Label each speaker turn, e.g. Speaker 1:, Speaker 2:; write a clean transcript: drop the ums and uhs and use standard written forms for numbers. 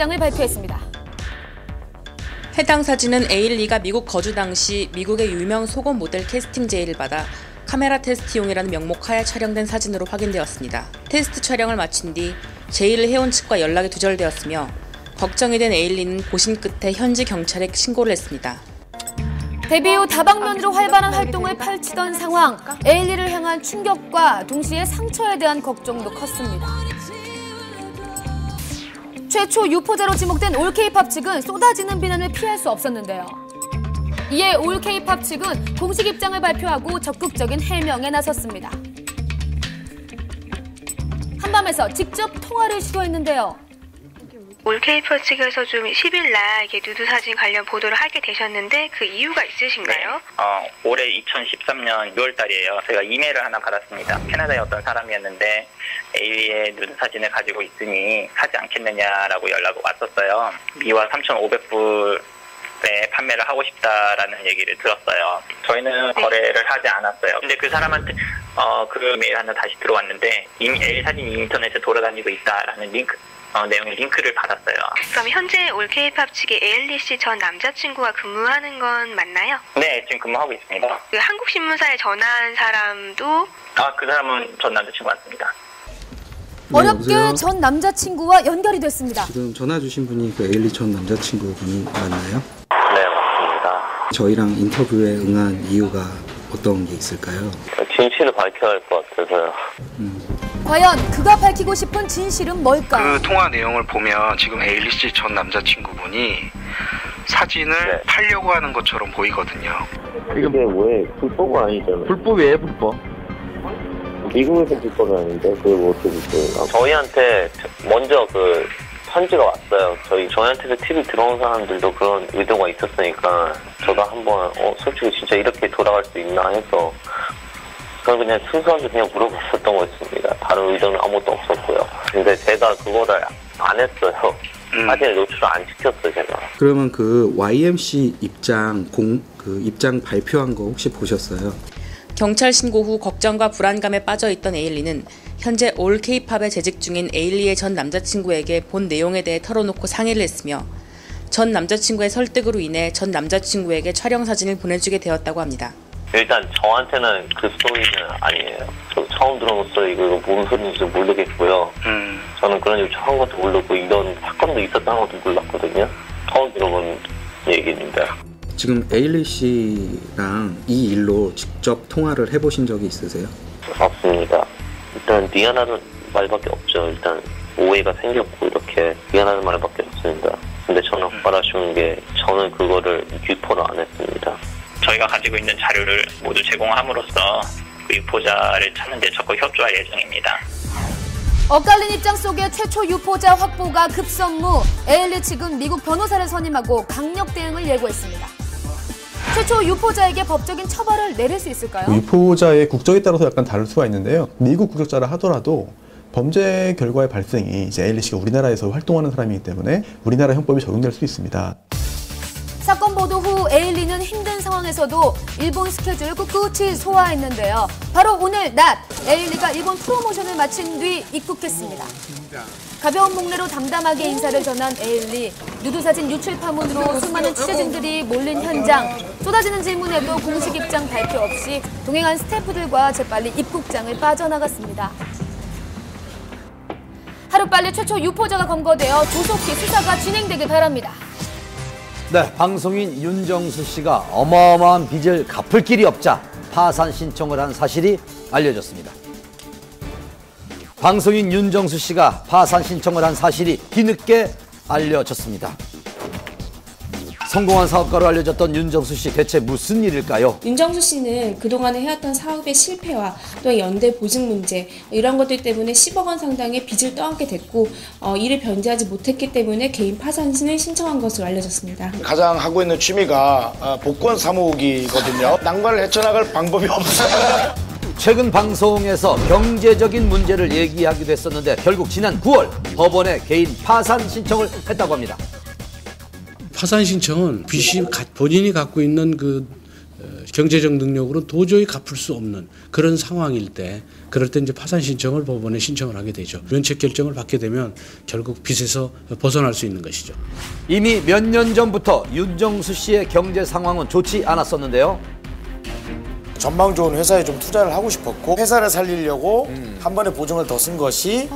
Speaker 1: 을 발표했습니다.
Speaker 2: 해당 사진은 에일리가 미국 거주 당시 미국의 유명 속옷 모델 캐스팅 제의를 받아 카메라 테스트용이라는 명목하에 촬영된 사진으로 확인되었습니다. 테스트 촬영을 마친 뒤 제의를 해온 측과 연락이 두절되었으며 걱정이 된 에일리는 고심 끝에 현지 경찰에 신고를 했습니다.
Speaker 1: 데뷔 후 다방면으로 활발한 활동을 펼치던 상황, 에일리를 향한 충격과 동시에 상처에 대한 걱정도 컸습니다. 최초 유포자로 지목된 올 K-팝 측은 쏟아지는 비난을 피할 수 없었는데요. 이에 올 K-팝 측은 공식 입장을 발표하고 적극적인 해명에 나섰습니다. 한밤에서 직접 통화를 시도했는데요.
Speaker 3: 올 K-팝 측에서 좀 10일 날 누드 사진 관련 보도를 하게 되셨는데 그 이유가 있으신가요?
Speaker 4: 네. 올해 2013년 6월 달이에요. 제가 이메일을 하나 받았습니다. 캐나다의 어떤 사람이었는데 에일리의 누드 사진을 가지고 있으니 사지 않겠느냐라고 연락이 왔었어요. 미화 3,500불에 판매를 하고 싶다라는 얘기를 들었어요. 저희는 거래를 하지 않았어요. 근데 그 사람한테 그 메일 하나 다시 들어왔는데 이미 에일리 사진이 인터넷에 돌아다니고 있다라는 내용의 링크를 받았어요.
Speaker 3: 그럼 현재 올 K-팝 측에 에일리 씨 전 남자친구가 근무하는 건 맞나요?
Speaker 4: 네, 지금 근무하고 있습니다.
Speaker 3: 그 한국신문사에 전화한 사람도?
Speaker 4: 그 사람은 전 남자친구 맞습니다.
Speaker 1: 어렵게
Speaker 5: 여보세요?
Speaker 1: 전 남자친구와 연결이 됐습니다.
Speaker 5: 지금 전화 주신 분이 그 에일리 전 남자친구분이 맞나요?
Speaker 4: 네, 맞습니다.
Speaker 5: 저희랑 인터뷰에 응한 이유가 어떤 게 있을까요?
Speaker 4: 진실을 밝혀야 할 것 같아서요.
Speaker 1: 과연 그가 밝히고 싶은 진실은 뭘까?
Speaker 6: 그 통화 내용을 보면 지금 에일리 씨 전 남자친구분이 사진을 팔려고 하는 것처럼 보이거든요.
Speaker 7: 이게 왜 불법은 아니잖아요.
Speaker 8: 불법이에요, 불법.
Speaker 7: 미국에서 불법은 아닌데 그걸 뭐 어떻게 불법인가?
Speaker 4: 저희한테 먼저 그 편지가 왔어요. 저희한테서 TV 들어온 사람들도 그런 의도가 있었으니까 저도 한번 솔직히 진짜 이렇게 돌아갈 수 있나 해서 저는 그냥 순수하게 그냥 물어봤었던 거였습니다. 다른 의도는 아무것도 없었고요. 근데 제가 그거를 안 했어요. 사진을 노출을 안 시켰어요, 제가.
Speaker 5: 그러면 그 YMC 입장 발표한 거 혹시 보셨어요?
Speaker 2: 경찰 신고 후 걱정과 불안감에 빠져있던 에일리는 현재 올 K-팝에 재직 중인 에일리의 전 남자친구에게 본 내용에 대해 털어놓고 상의를 했으며 전 남자친구의 설득으로 인해 전 남자친구에게 촬영 사진을 보내주게 되었다고 합니다.
Speaker 4: 일단 저한테는 그 스토리는 아니에요. 저 처음 들어봤어요. 이거 뭔 소리인지 모르겠고요. 저는 그런 일 한 것도 모르고 이런 사건도 있었다는 것도 몰랐거든요. 처음 들어본 얘기입니다.
Speaker 5: 지금 에일리 씨랑 이 일로 직접 통화를 해보신 적이 있으세요?
Speaker 4: 맞습니다. 일단 미안하다는 말밖에 없죠. 일단 오해가 생겼고 이렇게 미안하다는 말밖에 없습니다. 근데 저는 아쉬운 게 저는 그거를 유포를 안 했습니다. 저희가 가지고 있는 자료를 모두 제공함으로써 그 유포자를 찾는 데 적극 협조할 예정입니다.
Speaker 1: 엇갈린 입장 속에 최초 유포자 확보가 급선무, 에일리 측은 미국 변호사를 선임하고 강력 대응을 예고했습니다. 최초 유포자에게 법적인 처벌을 내릴 수 있을까요?
Speaker 9: 유포자의 국적에 따라서 약간 다를 수가 있는데요. 미국 국적자라 하더라도 범죄 결과의 발생이 이제 에일리 씨가 우리나라에서 활동하는 사람이기 때문에 우리나라 형법이 적용될 수 있습니다.
Speaker 1: 사건 보도 후 에일리는 힘든 상황에서도 일본 스케줄을 꿋꿋이 소화했는데요. 바로 오늘 낮 에일리가 일본 프로모션을 마친 뒤 입국했습니다. 가벼운 목례로 담담하게 인사를 전한 에일리. 누드 사진 유출 파문으로 수많은 취재진들이 몰린 현장. 쏟아지는 질문에도 공식 입장 발표 없이 동행한 스태프들과 재빨리 입국장을 빠져나갔습니다. 하루빨리 최초 유포자가 검거되어 조속히 수사가 진행되길 바랍니다.
Speaker 8: 네, 방송인 윤정수 씨가 어마어마한 빚을 갚을 길이 없자 파산 신청을 한 사실이 알려졌습니다. 방송인 윤정수 씨가 파산 신청을 한 사실이 뒤늦게 알려졌습니다. 성공한 사업가로 알려졌던 윤정수 씨, 대체 무슨 일일까요?
Speaker 10: 윤정수 씨는 그동안에 해왔던 사업의 실패와 또 연대 보증 문제 이런 것들 때문에 10억 원 상당의 빚을 떠안게 됐고 이를 변제하지 못했기 때문에 개인 파산을 신청한 것으로 알려졌습니다.
Speaker 11: 가장 하고 있는 취미가 복권 사모으기거든요. 난관을 헤쳐나갈 방법이 없어요.
Speaker 8: 최근 방송에서 경제적인 문제를 얘기하기도 했었는데 결국 지난 9월 법원에 개인 파산 신청을 했다고 합니다.
Speaker 12: 파산 신청은 빚이 본인이 갖고 있는 그 경제적 능력으로 도저히 갚을 수 없는 그런 상황일 때, 그럴 때 이제 파산 신청을 법원에 신청을 하게 되죠. 면책 결정을 받게 되면 결국 빚에서 벗어날 수 있는 것이죠.
Speaker 8: 이미 몇 년 전부터 윤정수 씨의 경제 상황은 좋지 않았었는데요.
Speaker 11: 전망 좋은 회사에 좀 투자를 하고 싶었고 회사를 살리려고 한 번에 보증을 더 쓴 것이